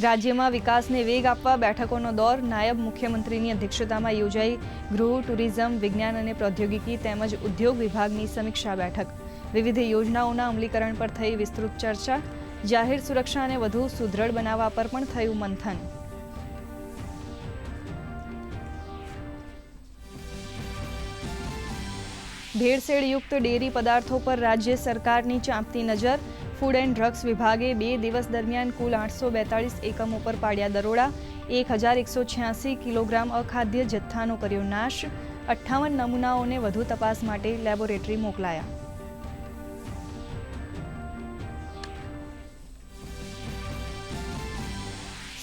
રાજ્યમાં વિકાસને વેગ આપવા બેઠકોનો દોર નાયબ મુખ્યમંત્રીની અધ્યક્ષતામાં યોજાઈ ગૃહ, ટુરિઝમ, વિજ્ઞાન અને પ્રૌદ્યોગિકી તેમજ ઉદ્યોગ વિભાગની સમીક્ષા બેઠક. વિવિધ યોજનાઓના અમલીકરણ પર થઈ વિસ્તૃત ચર્ચા. જાહેર સુરક્ષાને વધુ સુદૃઢ બનાવવા પર પણ થયું મંથન. ભેળસેળયુક્ત ડેરી પદાર્થો પર રાજ્ય સરકારની ચાંપતી નજર. ફૂડ એન્ડ ડ્રગ્સ વિભાગે 2 દિવસ દરમિયાન કુલ 842 એકમો પર પાડ્યા દરોડા. 1186 કિલોગ્રામ અખાદ્ય જથ્થાનો કર્યો નાશ. 58 નમૂનાઓને વધુ તપાસ માટે લેબોરેટરી મોકલાયા.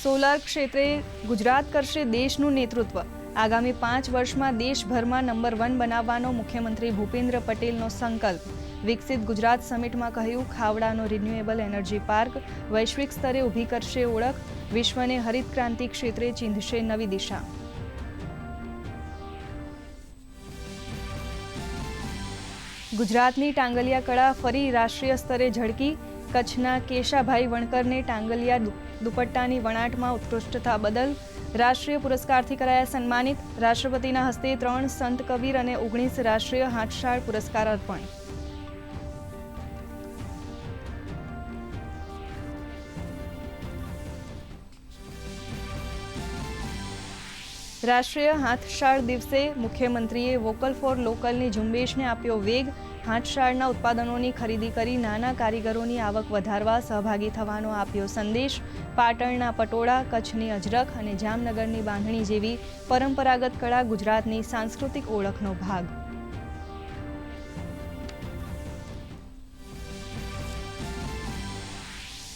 સોલાર ક્ષેત્રે ગુજરાત કરશે દેશનું નેતૃત્વ. આગામી 5 વર્ષમાં દેશભરમાં નંબર 1 બનાવવાનો મુખ્યમંત્રી ભૂપેન્દ્ર પટેલનો સંકલ્પ. વિકસિત ગુજરાત સમિટમાં કહ્યું, ખાવડાનો રિન્યુએબલ એનર્જી પાર્ક વૈશ્વિક સ્તરે ઊભી કરશે ઓળખ. વિશ્વને હરિત ક્રાંતિ ક્ષેત્રે ચીંધશે નવી દિશા. ગુજરાતની ટાંગલિયા કળા ફરી રાષ્ટ્રીય સ્તરે ઝળકી. કચ્છના કેશાભાઈ વણકરને ટાંગલિયા દુપટ્ટાની વણાટમાં ઉત્કૃષ્ટતા બદલ રાષ્ટ્રીય પુરસ્કારથી કરાયા સન્માનિત. રાષ્ટ્રપતિના હસ્તે 3 સંત કબીર અને 19 રાષ્ટ્રીય હાથશાળ પુરસ્કાર અર્પણ. રાષ્ટ્રીય હાથશાળ દિવસે મુખ્યમંત્રીએ વોકલ ફોર લોકલની ઝુંબેશને આપ્યો વેગ. હાથશાળના ઉત્પાદનોની ખરીદી કરી નાના કારીગરોની આવક વધારવા સહભાગી થવાનો આપ્યો સંદેશ. પાટણના પટોળા, કચ્છની અજરખ અને જામનગરની બાંધણી જેવી પરંપરાગત કળા ગુજરાતની સાંસ્કૃતિક ઓળખનો ભાગ.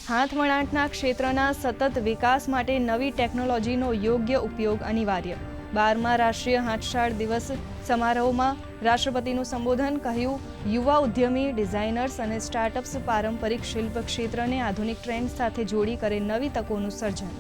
હાથવણાટના ક્ષેત્રના સતત વિકાસ માટે નવી ટેકનોલોજીનો યોગ્ય ઉપયોગ અનિવાર્ય. 12મા રાષ્ટ્રીય હાથશાળ દિવસ સમારોહમાં રાષ્ટ્રપતિનું સંબોધન. કહ્યું, યુવા ઉદ્યમી, ડિઝાઇનર્સ અને સ્ટાર્ટઅપ્સ પારંપરિક શિલ્પ ક્ષેત્રને આધુનિક ટ્રેન્ડ સાથે જોડી કરે નવી તકોનું સર્જન.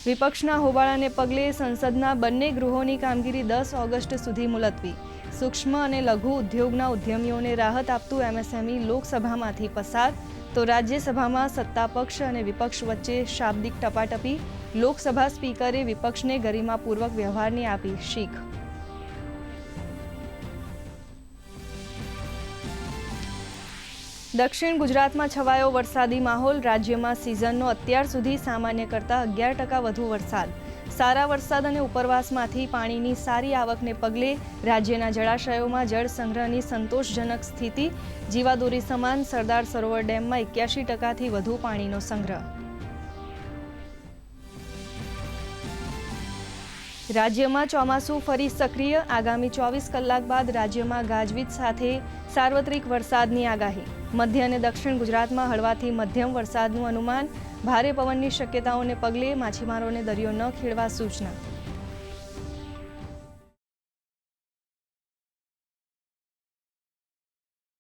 વિપક્ષના હોબાળાને પગલે સંસદના બંને ગૃહોની કામગીરી 10 ઓગસ્ટ સુધી મુલતવી. સૂક્ષ્મ અને લઘુ ઉદ્યોગના ઉદ્યમીઓને રાહત આપતું એમએસએમઈ લોકસભામાંથી પસાર, તો રાજ્યસભામાં સત્તાપક્ષ અને વિપક્ષ વચ્ચે શાબ્દિક ટપાટપી. લોકસભા સ્પીકરે વિપક્ષને ગરિમાપૂર્વક વ્યવહારની આપી શીખ. દક્ષિણ ગુજરાતમાં છવાયો વરસાદી માહોલ. રાજ્યમાં સિઝનનો અત્યાર સુધી સામાન્ય કરતાં 11% વધુ વરસાદ. સારા વરસાદ અને ઉપરવાસમાંથી પાણીની સારી આવકને પગલે રાજ્યના જળાશયોમાં જળ સંગ્રહની સંતોષજનક સ્થિતિ. જીવાદોરી સમાન સરદાર સરોવર ડેમમાં 81%થી વધુ પાણીનો સંગ્રહ. રાજ્યમાં ચોમાસું ફરી સક્રિય. આગામી 24 કલાક બાદ રાજ્યમાં ગાજવીજ સાથે સાર્વત્રિક વરસાદની આગાહી. મધ્ય અને દક્ષિણ ગુજરાતમાં હળવાથી મધ્યમ વરસાદનું અનુમાન. ભારે પવનની શક્યતાઓને પગલે માછીમારોને દરિયો ન ખેડવા સૂચના.